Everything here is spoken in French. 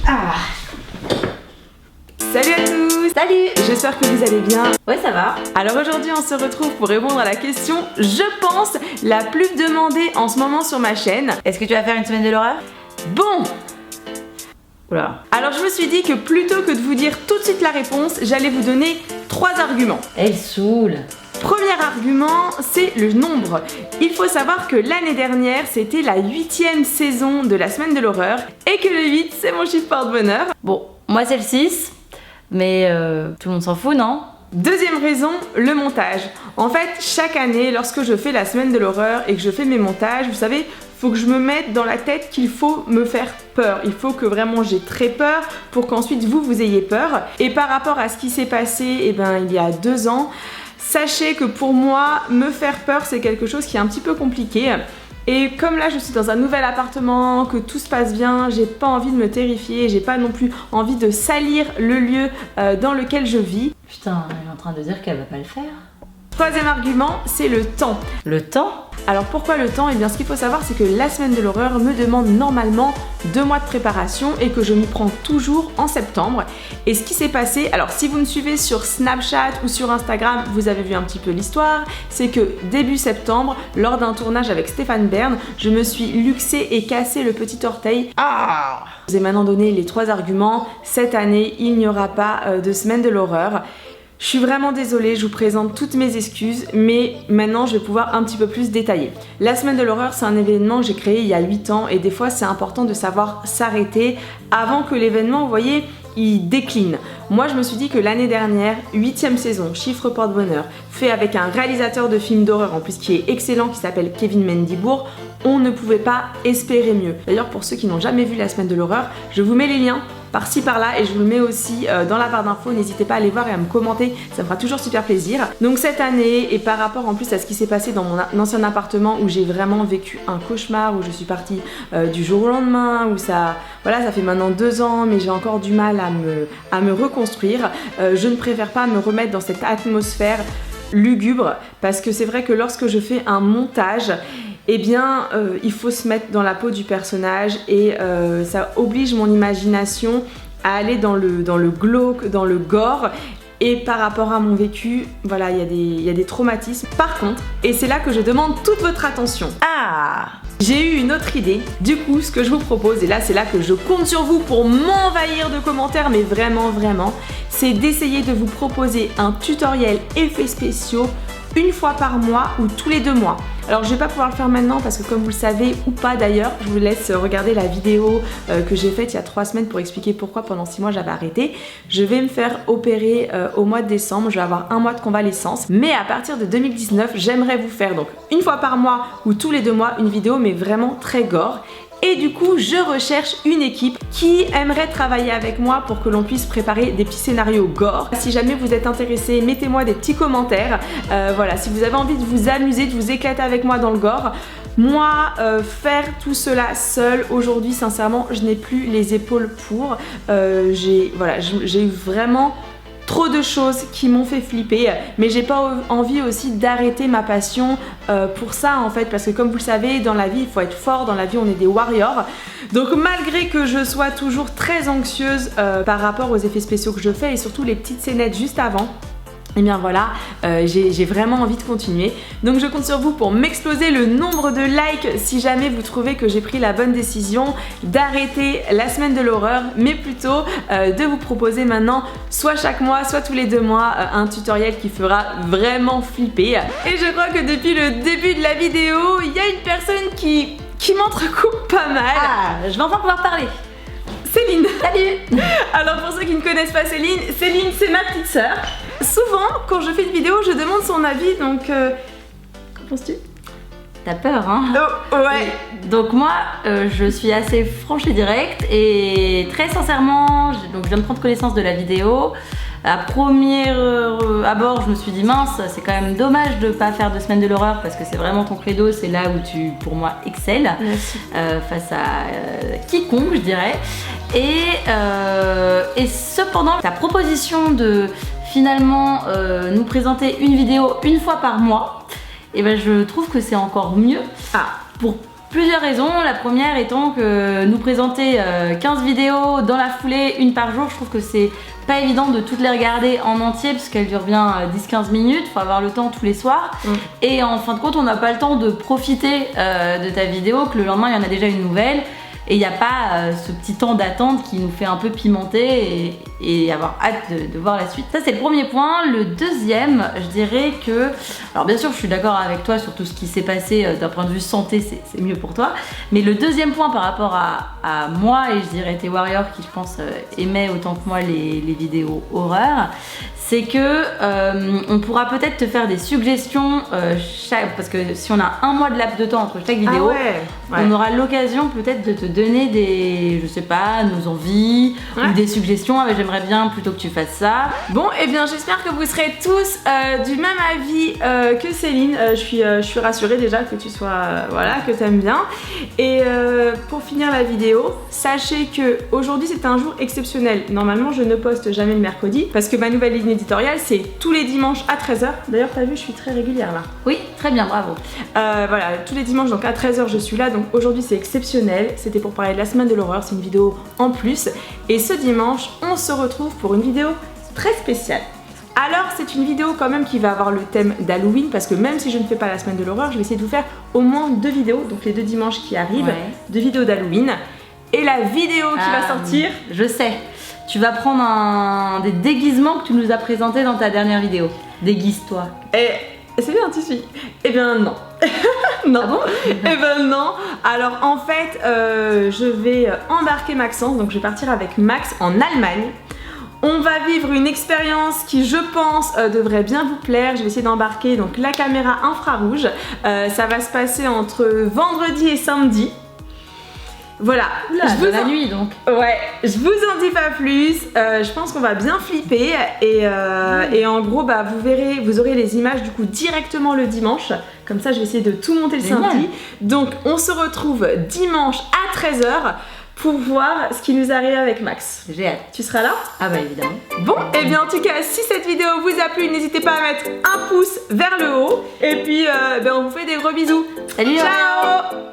Ah. Salut à tous! Salut! J'espère que vous allez bien. Ouais, ça va. Alors aujourd'hui on se retrouve pour répondre à la question, je pense, la plus demandée en ce moment sur ma chaîne. Est-ce que tu vas faire une semaine de l'horreur? Bon! Oula. Alors je me suis dit que plutôt que de vous dire tout de suite la réponse, j'allais vous donner 3 arguments. Elle saoule. Premier argument, c'est le nombre. Il faut savoir que l'année dernière, c'était la 8e saison de la semaine de l'horreur et que le 8, c'est mon chiffre porte-bonheur. Bon, moi c'est le 6, mais tout le monde s'en fout, non? Deuxième raison, le montage. En fait, chaque année, lorsque je fais la semaine de l'horreur et que je fais mes montages, vous savez, faut que je me mette dans la tête qu'il faut me faire peur. Il faut que vraiment j'ai très peur pour qu'ensuite vous ayez peur. Et par rapport à ce qui s'est passé, il y a 2 ans, sachez que pour moi, me faire peur, c'est quelque chose qui est un petit peu compliqué. Et comme là je suis dans un nouvel appartement, que tout se passe bien, j'ai pas envie de me terrifier, j'ai pas non plus envie de salir le lieu dans lequel je vis. Putain, elle est en train de dire qu'elle va pas le faire. Troisième argument, c'est le temps. Le temps? Alors pourquoi le temps? Eh bien ce qu'il faut savoir c'est que la semaine de l'horreur me demande normalement 2 mois de préparation et que je m'y prends toujours en septembre. Et ce qui s'est passé, alors si vous me suivez sur Snapchat ou sur Instagram, vous avez vu un petit peu l'histoire, c'est que début septembre, lors d'un tournage avec Stéphane Bern, je me suis luxé et cassé le petit orteil. Ah! Je vous ai maintenant donné les 3 arguments. Cette année, il n'y aura pas de semaine de l'horreur. Je suis vraiment désolée, je vous présente toutes mes excuses, mais maintenant je vais pouvoir un petit peu plus détailler. La semaine de l'horreur, c'est un événement que j'ai créé il y a 8 ans et des fois c'est important de savoir s'arrêter avant que l'événement, vous voyez, il décline. Moi je me suis dit que l'année dernière, 8e saison, chiffre porte-bonheur, fait avec un réalisateur de films d'horreur en plus qui est excellent, qui s'appelle Kevin Mendibourg, on ne pouvait pas espérer mieux. D'ailleurs pour ceux qui n'ont jamais vu la semaine de l'horreur, je vous mets les liens par-ci par-là et je vous le mets aussi dans la barre d'infos, n'hésitez pas à aller voir et à me commenter, ça me fera toujours super plaisir. Donc cette année, et par rapport en plus à ce qui s'est passé dans mon ancien appartement où j'ai vraiment vécu un cauchemar, où je suis partie du jour au lendemain, où ça fait maintenant 2 ans mais j'ai encore du mal à me reconstruire, je ne préfère pas me remettre dans cette atmosphère lugubre parce que c'est vrai que lorsque je fais un montage, eh bien, il faut se mettre dans la peau du personnage et ça oblige mon imagination à aller dans le glauque, dans le gore. Et par rapport à mon vécu, voilà, il y a des traumatismes. Par contre, et c'est là que je demande toute votre attention. Ah! J'ai eu une autre idée. Du coup, ce que je vous propose, et là c'est là que je compte sur vous pour m'envahir de commentaires, mais vraiment, c'est d'essayer de vous proposer un tutoriel effets spéciaux une fois par mois ou tous les 2 mois. Alors je vais pas pouvoir le faire maintenant parce que comme vous le savez ou pas d'ailleurs, je vous laisse regarder la vidéo que j'ai faite il y a 3 semaines pour expliquer pourquoi pendant 6 mois j'avais arrêté. Je vais me faire opérer au mois de décembre, je vais avoir 1 mois de convalescence. Mais à partir de 2019, j'aimerais vous faire donc une fois par mois ou tous les 2 mois une vidéo mais vraiment très gore. Et du coup, je recherche une équipe qui aimerait travailler avec moi pour que l'on puisse préparer des petits scénarios gore. Si jamais vous êtes intéressés, mettez-moi des petits commentaires. Voilà, si vous avez envie de vous amuser, de vous éclater avec moi dans le gore. Moi, faire tout cela seul, aujourd'hui, sincèrement, je n'ai plus les épaules pour. J'ai eu vraiment trop de choses qui m'ont fait flipper, mais j'ai pas envie aussi d'arrêter ma passion pour ça en fait, parce que comme vous le savez, dans la vie il faut être fort, dans la vie on est des warriors. Donc malgré que je sois toujours très anxieuse par rapport aux effets spéciaux que je fais et surtout les petites scénettes juste avant, et bien voilà, j'ai vraiment envie de continuer. Donc je compte sur vous pour m'exploser le nombre de likes si jamais vous trouvez que j'ai pris la bonne décision d'arrêter la semaine de l'horreur, mais plutôt de vous proposer maintenant, soit chaque mois, soit tous les 2 mois, un tutoriel qui fera vraiment flipper. Et je crois que depuis le début de la vidéo, il y a une personne qui m'entrecoupe pas mal. Ah, je vais enfin pouvoir parler. Céline. Salut. Alors pour ceux qui ne connaissent pas Céline, c'est ma petite sœur. Souvent quand je fais une vidéo je demande son avis, donc qu'en penses-tu? T'as peur hein? Oh ouais. Donc moi je suis assez franche et directe et très sincèrement, donc je viens de prendre connaissance de la vidéo. À premier abord, je me suis dit mince, c'est quand même dommage de pas faire de semaine de l'horreur parce que c'est vraiment ton credo, c'est là où tu, pour moi, excelles face à quiconque, je dirais. Et cependant, ta proposition de finalement nous présenter une vidéo une fois par mois, et ben je trouve que c'est encore mieux pour Plusieurs raisons. La première étant que nous présenter 15 vidéos dans la foulée, une par jour, je trouve que c'est pas évident de toutes les regarder en entier parce qu'elles durent bien 10-15 minutes, faut avoir le temps tous les soirs. Et en fin de compte, on n'a pas le temps de profiter de ta vidéo, que le lendemain il y en a déjà une nouvelle. Et il n'y a pas ce petit temps d'attente qui nous fait un peu pimenter et avoir hâte de voir la suite. Ça c'est le premier point. Le deuxième, je dirais que... Alors bien sûr je suis d'accord avec toi sur tout ce qui s'est passé d'un point de vue santé, c'est mieux pour toi. Mais le deuxième point par rapport à moi et je dirais tes warriors qui je pense aimaient autant que moi les vidéos horreur, c'est que on pourra peut-être te faire des suggestions parce que si on a un mois de laps de temps entre chaque vidéo, on aura l'occasion peut-être de te donner des, je sais pas, nos envies ou des suggestions. J'aimerais bien plutôt que tu fasses ça. Bon, et bien j'espère que vous serez tous du même avis que Céline. Je suis rassurée déjà que tu sois, voilà, que tu aimes bien. Et pour finir la vidéo, sachez que aujourd'hui c'est un jour exceptionnel. Normalement je ne poste jamais le mercredi parce que ma nouvelle ligne éditoriale c'est tous les dimanches à 13h. D'ailleurs t'as vu, je suis très régulière là. Oui, très bien, bravo. Voilà, tous les dimanches donc à 13h je suis là, donc aujourd'hui c'est exceptionnel. C'était pour parler de la semaine de l'horreur, c'est une vidéo en plus. Et ce dimanche, on se retrouve pour une vidéo très spéciale. Alors c'est une vidéo quand même qui va avoir le thème d'Halloween parce que même si je ne fais pas la semaine de l'horreur, je vais essayer de vous faire au moins 2 vidéos, donc les 2 dimanches qui arrivent, 2 vidéos d'Halloween. Et la vidéo qui va sortir... Je sais, tu vas prendre des déguisements que tu nous as présentés dans ta dernière vidéo. Déguise-toi. Et c'est bien, tu suis. Eh bien non. Non. Ah bon? Eh ben non. Alors en fait, je vais embarquer Maxence, donc je vais partir avec Max en Allemagne. On va vivre une expérience qui, je pense, devrait bien vous plaire. Je vais essayer d'embarquer donc la caméra infrarouge. Ça va se passer entre vendredi et samedi. Voilà. Oula, je vous la nuit donc. Ouais, je vous en dis pas plus. Je pense qu'on va bien flipper et en gros bah vous verrez, vous aurez les images du coup directement le dimanche. Comme ça je vais essayer de tout monter le samedi. Donc on se retrouve dimanche à 13h pour voir ce qui nous arrive avec Max. J'ai hâte. Tu seras là? Ah bah évidemment. Bon, et bien en tout cas, si cette vidéo vous a plu, n'hésitez pas à mettre un pouce vers le haut. Et puis, on vous fait des gros bisous. Salut. Ciao.